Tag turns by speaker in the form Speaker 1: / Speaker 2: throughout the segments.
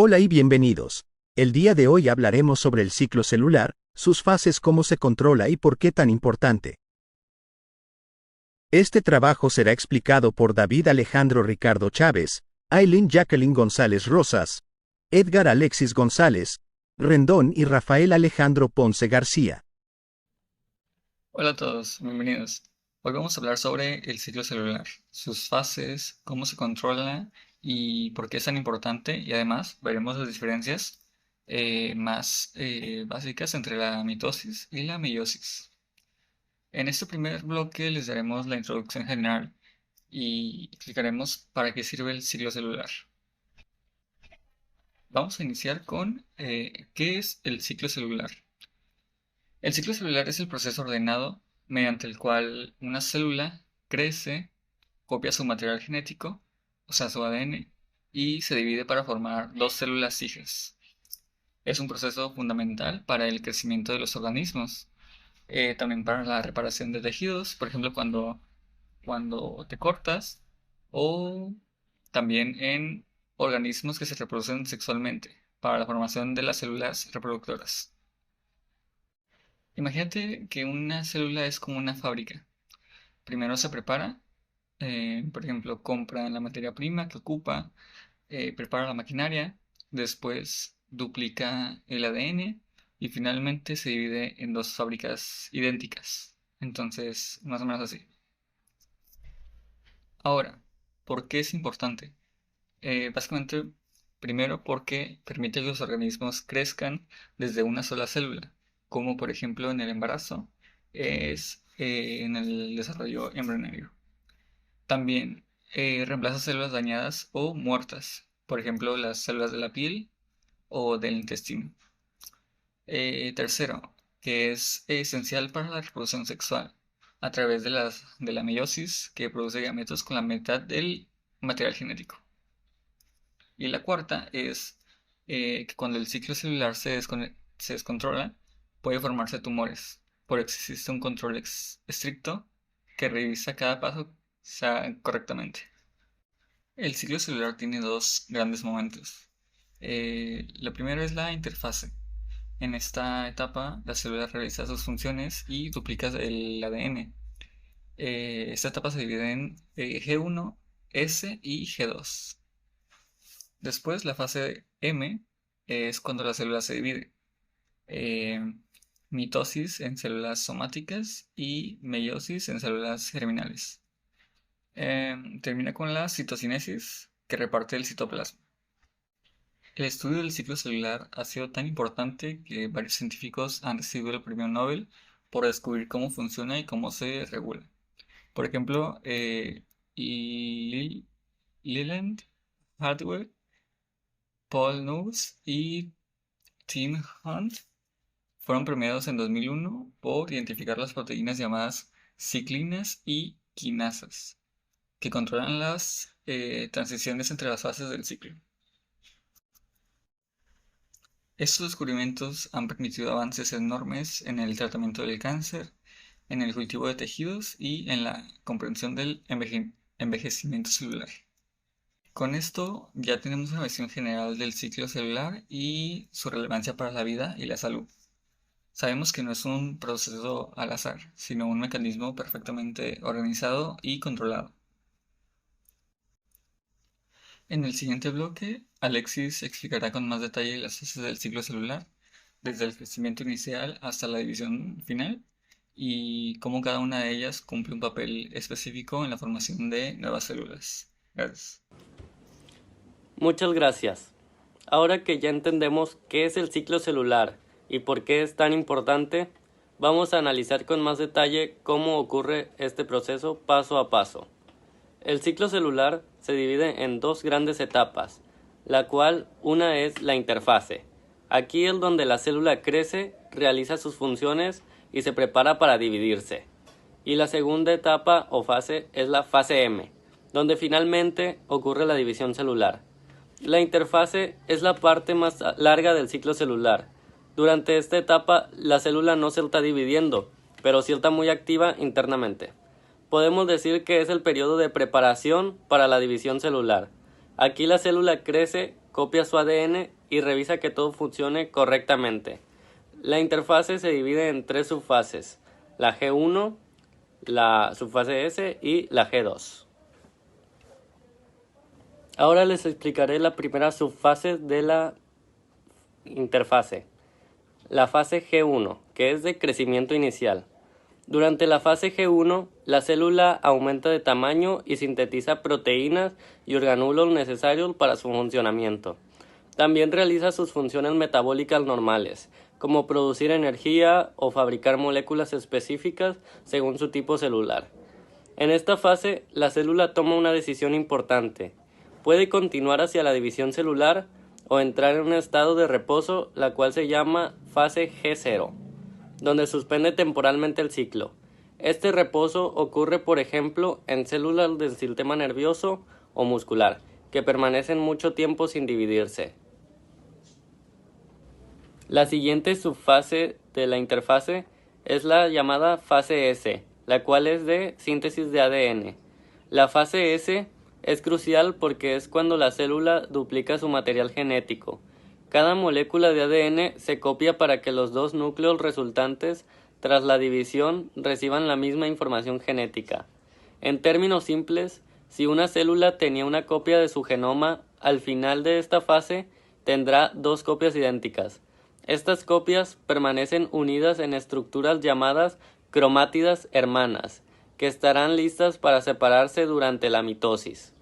Speaker 1: Hola y bienvenidos. El día de hoy hablaremos sobre el ciclo celular, sus fases, cómo se controla y por qué tan importante. Este trabajo será explicado por David Alejandro Ricardo Chávez, Aileen Jacqueline González Rosas, Edgar Alexis González, Rendón y Rafael Alejandro Ponce García.
Speaker 2: Hola a todos, bienvenidos. Hoy vamos a hablar sobre el ciclo celular, sus fases, cómo se controla y por qué es tan importante, y además veremos las diferencias más básicas entre la mitosis y la meiosis. En este primer bloque les daremos la introducción general y explicaremos para qué sirve el ciclo celular. Vamos a iniciar con ¿qué es el ciclo celular? El ciclo celular es el proceso ordenado mediante el cual una célula crece, copia su material genético, o sea, su ADN, y se divide para formar dos células hijas. Es un proceso fundamental para el crecimiento de los organismos, también para la reparación de tejidos, por ejemplo, cuando te cortas, o también en organismos que se reproducen sexualmente, para la formación de las células reproductoras. Imagínate que una célula es como una fábrica. Primero se prepara, por ejemplo, compra la materia prima que ocupa, prepara la maquinaria, después duplica el ADN y finalmente se divide en dos fábricas idénticas. Entonces, más o menos así. Ahora, ¿por qué es importante? Básicamente, primero porque permite que los organismos crezcan desde una sola célula, como por ejemplo en el embarazo, es en el desarrollo embrionario. También reemplaza células dañadas o muertas, por ejemplo las células de la piel o del intestino. Tercero, que es esencial para la reproducción sexual, a través de la meiosis, que produce gametos con la mitad del material genético. Y la cuarta es que cuando el ciclo celular se descontrola, puede formarse tumores, por eso existe un control estricto que revisa cada paso sea correctamente. El ciclo celular tiene dos grandes momentos. Lo primero es la interfase. En esta etapa, la célula realiza sus funciones y duplica el ADN. Esta etapa se divide en G1, S y G2. Después, la fase M es cuando la célula se divide. Eh, Mitosis en células somáticas y meiosis en células germinales. Termina con la citocinesis, que reparte el citoplasma. El estudio del ciclo celular ha sido tan importante que varios científicos han recibido el premio Nobel por descubrir cómo funciona y cómo se regula. Por ejemplo, Leland Hardware, Paul Nuss y Tim Hunt fueron premiados en 2001 por identificar las proteínas llamadas ciclinas y quinasas, que controlan las transiciones entre las fases del ciclo. Estos descubrimientos han permitido avances enormes en el tratamiento del cáncer, en el cultivo de tejidos y en la comprensión del envejecimiento celular. Con esto ya tenemos una visión general del ciclo celular y su relevancia para la vida y la salud. Sabemos que no es un proceso al azar, sino un mecanismo perfectamente organizado y controlado. En el siguiente bloque, Alexis explicará con más detalle las fases del ciclo celular, desde el crecimiento inicial hasta la división final, y cómo cada una de ellas cumple un papel específico en la formación de nuevas células. Gracias.
Speaker 3: Muchas gracias. Ahora que ya entendemos qué es el ciclo celular y por qué es tan importante, vamos a analizar con más detalle cómo ocurre este proceso paso a paso. El ciclo celular se divide en dos grandes etapas, la cual una es la interfase. Aquí es donde la célula crece, realiza sus funciones y se prepara para dividirse. Y la segunda etapa o fase es la fase M, donde finalmente ocurre la división celular. La interfase es la parte más larga del ciclo celular. Durante esta etapa, la célula no se está dividiendo, pero sí está muy activa internamente. Podemos decir que es el periodo de preparación para la división celular. Aquí la célula crece, copia su ADN y revisa que todo funcione correctamente. La interfase se divide en 3 subfases: la G1, la subfase S y la G2. Ahora les explicaré la primera subfase de la interfase, la fase G1, que es de crecimiento inicial. Durante la fase G1, la célula aumenta de tamaño y sintetiza proteínas y organulos necesarios para su funcionamiento. También realiza sus funciones metabólicas normales, como producir energía o fabricar moléculas específicas según su tipo celular. En esta fase, la célula toma una decisión importante. Puede continuar hacia la división celular o entrar en un estado de reposo, la cual se llama fase G0, donde suspende temporalmente el ciclo. Este reposo ocurre, por ejemplo, en células del sistema nervioso o muscular, que permanecen mucho tiempo sin dividirse. La siguiente subfase de la interfase es la llamada fase S, la cual es de síntesis de ADN. La fase S es crucial porque es cuando la célula duplica su material genético. Cada molécula de ADN se copia para que los 2 núcleos resultantes tras la división reciban la misma información genética. En términos simples, si una célula tenía una copia de su genoma, al final de esta fase tendrá 2 copias idénticas. Estas copias permanecen unidas en estructuras llamadas cromátidas hermanas, que estarán listas para separarse durante la mitosis.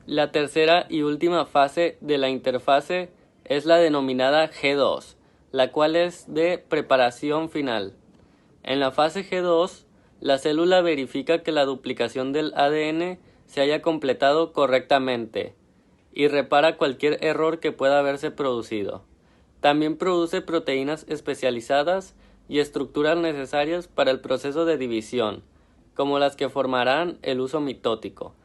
Speaker 3: La tercera y última fase de la interfase es la denominada G2, la cual es de preparación final. En la fase G2, la célula verifica que la duplicación del ADN se haya completado correctamente y repara cualquier error que pueda haberse producido. También produce proteínas especializadas y estructuras necesarias para el proceso de división, como las que formarán el huso mitótico,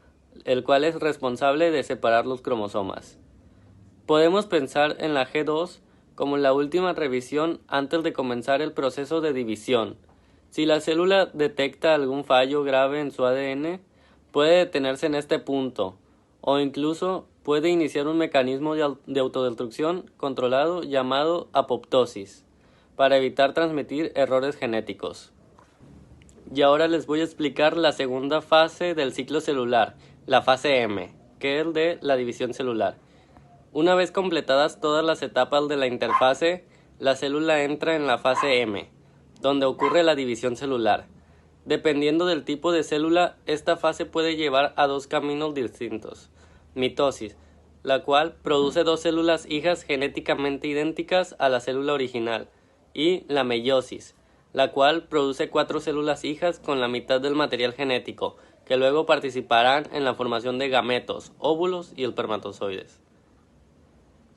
Speaker 3: el cual es responsable de separar los cromosomas. Podemos pensar en la G2 como la última revisión antes de comenzar el proceso de división. Si la célula detecta algún fallo grave en su ADN, puede detenerse en este punto, o incluso puede iniciar un mecanismo de autodestrucción controlado llamado apoptosis, para evitar transmitir errores genéticos. Y ahora les voy a explicar la segunda fase del ciclo celular, la fase M, que es el de la división celular. Una vez completadas todas las etapas de la interfase, la célula entra en la fase M, donde ocurre la división celular. Dependiendo del tipo de célula, esta fase puede llevar a 2 caminos distintos. Mitosis, la cual produce 2 células hijas genéticamente idénticas a la célula original, y la meiosis, la cual produce 4 células hijas con la mitad del material genético, que luego participarán en la formación de gametos, óvulos y espermatozoides.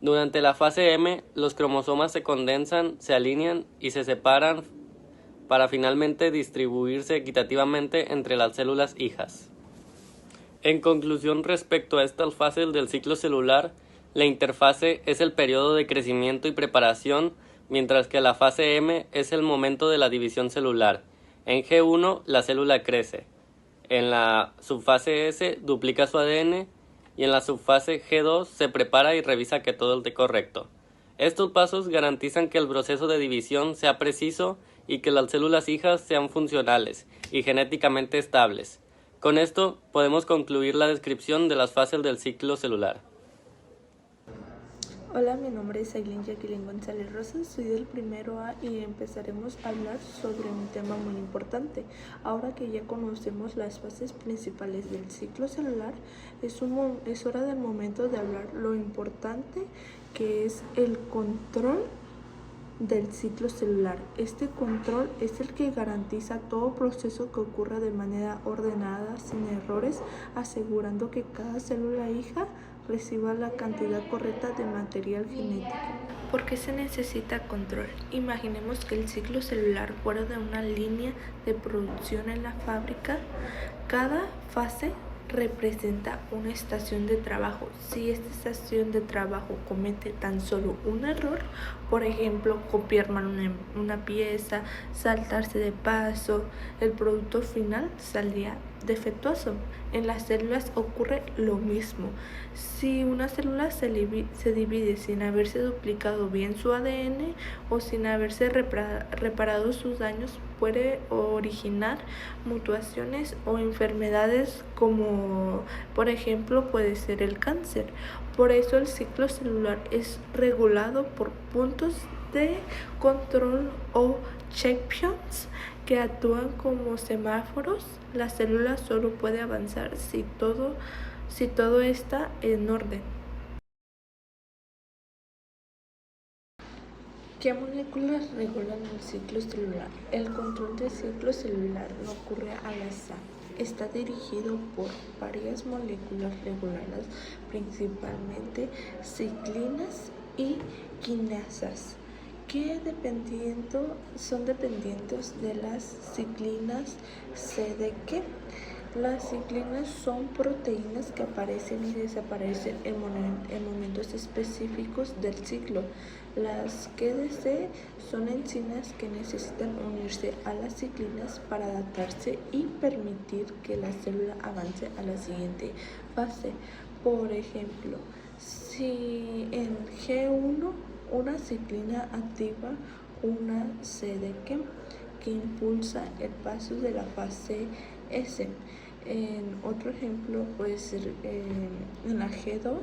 Speaker 3: Durante la fase M, los cromosomas se condensan, se alinean y se separan para finalmente distribuirse equitativamente entre las células hijas. En conclusión, respecto a estas fases del ciclo celular, la interfase es el periodo de crecimiento y preparación, mientras que la fase M es el momento de la división celular. En G1 la célula crece, en la subfase S duplica su ADN y en la subfase G2 se prepara y revisa que todo esté correcto. Estos pasos garantizan que el proceso de división sea preciso y que las células hijas sean funcionales y genéticamente estables. Con esto podemos concluir la descripción de las fases del ciclo celular.
Speaker 4: Hola, mi nombre es Ailín Jacqueline González Rosas, soy del primero A y empezaremos a hablar sobre un tema muy importante. Ahora que ya conocemos las fases principales del ciclo celular, es hora del momento de hablar lo importante que es el control del ciclo celular. Este control es el que garantiza todo proceso que ocurra de manera ordenada, sin errores, asegurando que cada célula hija reciba la cantidad correcta de material genético. ¿Por qué se necesita control? Imaginemos que el ciclo celular fuera de una línea de producción en la fábrica. Cada fase representa una estación de trabajo. Si esta estación de trabajo comete tan solo un error, por ejemplo, copiar mal una pieza, saltarse de paso, el producto final saldría defectuoso. En las células ocurre lo mismo. Si una célula se divide sin haberse duplicado bien su ADN o sin haberse reparado sus daños, puede originar mutaciones o enfermedades como, por ejemplo, puede ser el cáncer. Por eso el ciclo celular es regulado por puntos de control o checkpoints que actúan como semáforos. La célula solo puede avanzar si todo está en orden. ¿Qué moléculas regulan el ciclo celular? El control del ciclo celular no ocurre al azar. Está dirigido por varias moléculas reguladas, principalmente ciclinas y quinasas, que son dependientes de las ciclinas CDK. Las ciclinas son proteínas que aparecen y desaparecen en momentos específicos del ciclo. Las QDC son enzimas que necesitan unirse a las ciclinas para adaptarse y permitir que la célula avance a la siguiente fase. Por ejemplo, si en G1 una ciclina activa una CDK que impulsa el paso de la fase S. En otro ejemplo puede ser en la G2,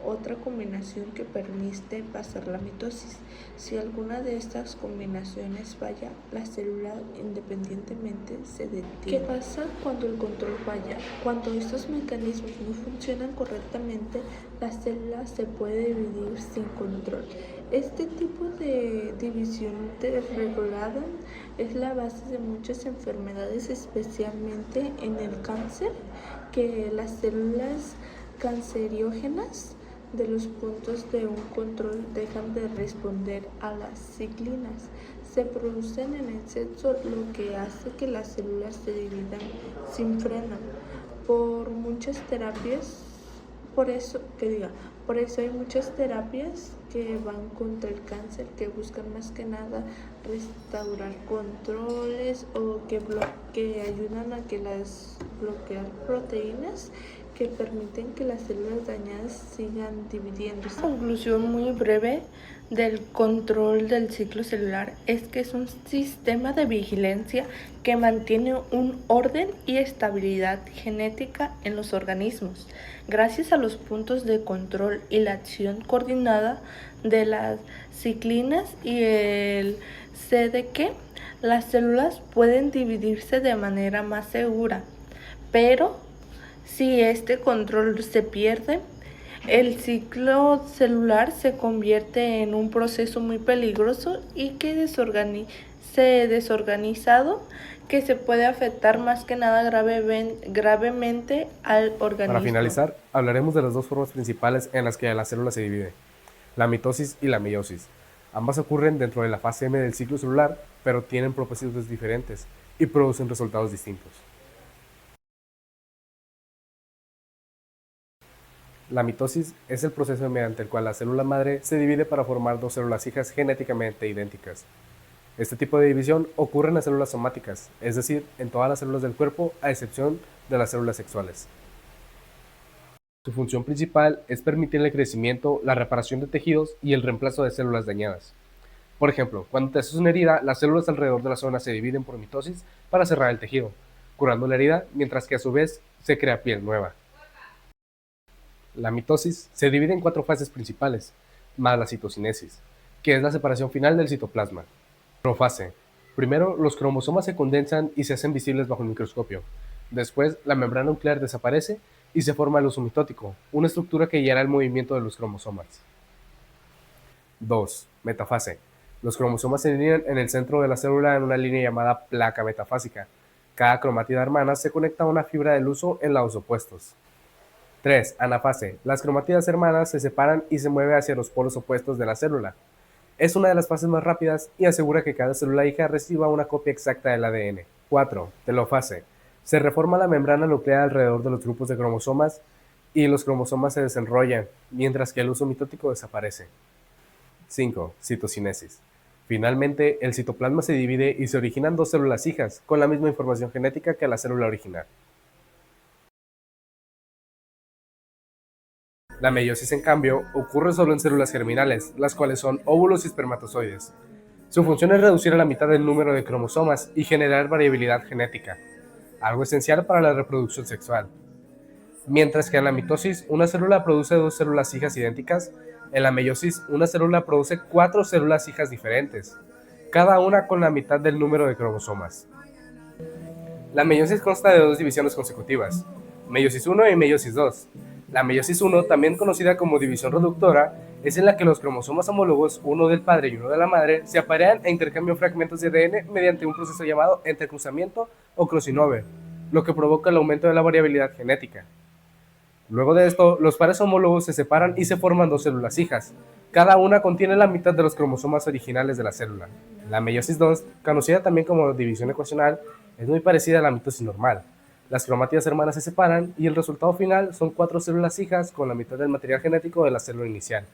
Speaker 4: otra combinación que permite pasar la mitosis. Si alguna de estas combinaciones falla, la célula independientemente se detiene. ¿Qué pasa cuando el control falla? Cuando estos mecanismos no funcionan correctamente, la célula se puede dividir sin control. Este tipo de división desregulada es la base de muchas enfermedades, especialmente en el cáncer, que las células cancerígenas de los puntos de un control dejan de responder a las ciclinas. Se producen en exceso, lo que hace que las células se dividan sin freno. Por eso hay muchas terapias que van contra el cáncer, que buscan más que nada restaurar controles o que ayudan a bloquear proteínas que permiten que las células dañadas sigan dividiéndose. Una conclusión muy breve del control del ciclo celular es que es un sistema de vigilancia que mantiene un orden y estabilidad genética en los organismos. Gracias a los puntos de control y la acción coordinada de las ciclinas y el CDK, las células pueden dividirse de manera más segura, pero si este control se pierde, el ciclo celular se convierte en un proceso muy peligroso y que desorganizado, que se puede afectar más que nada gravemente al organismo.
Speaker 5: Para finalizar, hablaremos de las dos formas principales en las que la célula se divide: la mitosis y la meiosis. Ambas ocurren dentro de la fase M del ciclo celular, pero tienen propósitos diferentes y producen resultados distintos. La mitosis es el proceso mediante el cual la célula madre se divide para formar dos células hijas genéticamente idénticas. Este tipo de división ocurre en las células somáticas, es decir, en todas las células del cuerpo, a excepción de las células sexuales. Su función principal es permitir el crecimiento, la reparación de tejidos y el reemplazo de células dañadas. Por ejemplo, cuando te haces una herida, las células alrededor de la zona se dividen por mitosis para cerrar el tejido, curando la herida, mientras que a su vez se crea piel nueva. La mitosis se divide en 4 fases principales, más la citocinesis, que es la separación final del citoplasma. Profase. Primero, los cromosomas se condensan y se hacen visibles bajo el microscopio. Después, la membrana nuclear desaparece y se forma el huso mitótico, una estructura que guiará el movimiento de los cromosomas. 2. Metafase. Los cromosomas se alinean en el centro de la célula en una línea llamada placa metafásica. Cada cromátida hermana se conecta a una fibra del huso en lados opuestos. 3. Anafase. Las cromátidas hermanas se separan y se mueven hacia los polos opuestos de la célula. Es una de las fases más rápidas y asegura que cada célula hija reciba una copia exacta del ADN. 4. Telofase. Se reforma la membrana nuclear alrededor de los grupos de cromosomas y los cromosomas se desenrollan, mientras que el huso mitótico desaparece. 5. Citocinesis. Finalmente, el citoplasma se divide y se originan 2 células hijas, con la misma información genética que la célula original. La meiosis, en cambio, ocurre solo en células germinales, las cuales son óvulos y espermatozoides. Su función es reducir a la mitad el número de cromosomas y generar variabilidad genética, algo esencial para la reproducción sexual. Mientras que en la mitosis una célula produce dos células hijas idénticas, en la meiosis una célula produce cuatro células hijas diferentes, cada una con la mitad del número de cromosomas. La meiosis consta de dos divisiones consecutivas, meiosis 1 y meiosis 2. La meiosis 1, también conocida como división reductora, es en la que los cromosomas homólogos, uno del padre y uno de la madre, se aparean e intercambian fragmentos de ADN mediante un proceso llamado entrecruzamiento o crossing over, lo que provoca el aumento de la variabilidad genética. Luego de esto, los pares homólogos se separan y se forman dos células hijas. Cada una contiene la mitad de los cromosomas originales de la célula. La meiosis 2, conocida también como división ecuacional, es muy parecida a la mitosis normal. Las cromátidas hermanas se separan y el resultado final son cuatro células hijas con la mitad del material genético de la célula inicial.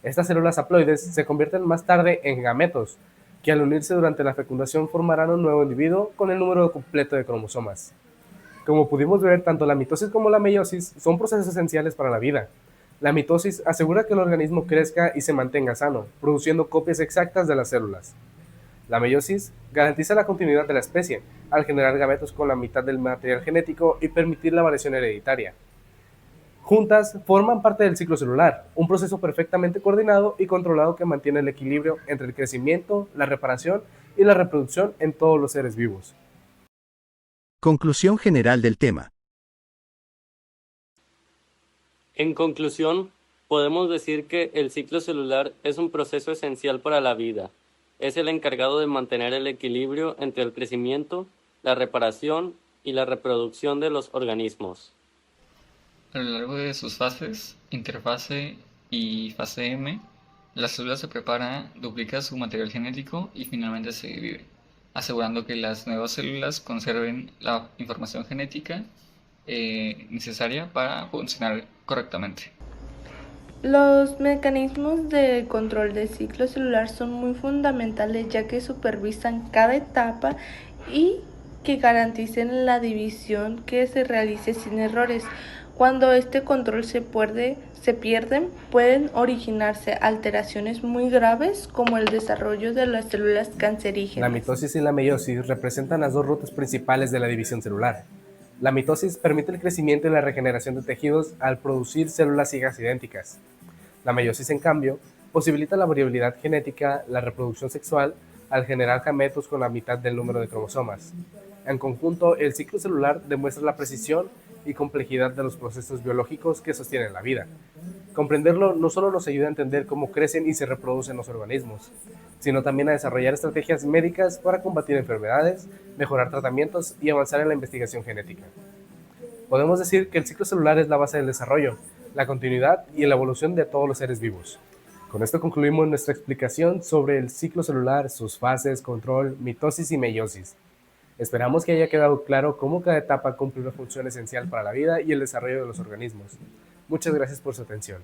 Speaker 5: Estas células haploides se convierten más tarde en gametos, que al unirse durante la fecundación formarán un nuevo individuo con el número completo de cromosomas. Como pudimos ver, tanto la mitosis como la meiosis son procesos esenciales para la vida. La mitosis asegura que el organismo crezca y se mantenga sano, produciendo copias exactas de las células. La meiosis garantiza la continuidad de la especie, al generar gametos con la mitad del material genético y permitir la variación hereditaria. Juntas forman parte del ciclo celular, un proceso perfectamente coordinado y controlado que mantiene el equilibrio entre el crecimiento, la reparación y la reproducción en todos los seres vivos.
Speaker 1: Conclusión general del tema.
Speaker 3: En conclusión, podemos decir que el ciclo celular es un proceso esencial para la vida. Es el encargado de mantener el equilibrio entre el crecimiento, la reparación y la reproducción de los organismos.
Speaker 2: A lo largo de sus fases, interfase y fase M, la célula se prepara, duplica su material genético y finalmente se divide, asegurando que las nuevas células conserven la información genética necesaria para funcionar correctamente.
Speaker 4: Los mecanismos de control del ciclo celular son muy fundamentales ya que supervisan cada etapa y que garanticen la división que se realice sin errores. Cuando este control se pierden, pueden originarse alteraciones muy graves como el desarrollo de las células cancerígenas.
Speaker 5: La mitosis y la meiosis representan las dos rutas principales de la división celular. La mitosis permite el crecimiento y la regeneración de tejidos al producir células hijas idénticas. La meiosis, en cambio, posibilita la variabilidad genética, la reproducción sexual, al generar gametos con la mitad del número de cromosomas. En conjunto, el ciclo celular demuestra la precisión y complejidad de los procesos biológicos que sostienen la vida. Comprenderlo no solo nos ayuda a entender cómo crecen y se reproducen los organismos, sino también a desarrollar estrategias médicas para combatir enfermedades, mejorar tratamientos y avanzar en la investigación genética. Podemos decir que el ciclo celular es la base del desarrollo, la continuidad y la evolución de todos los seres vivos. Con esto concluimos nuestra explicación sobre el ciclo celular, sus fases, control, mitosis y meiosis. Esperamos que haya quedado claro cómo cada etapa cumple una función esencial para la vida y el desarrollo de los organismos. Muchas gracias por su atención.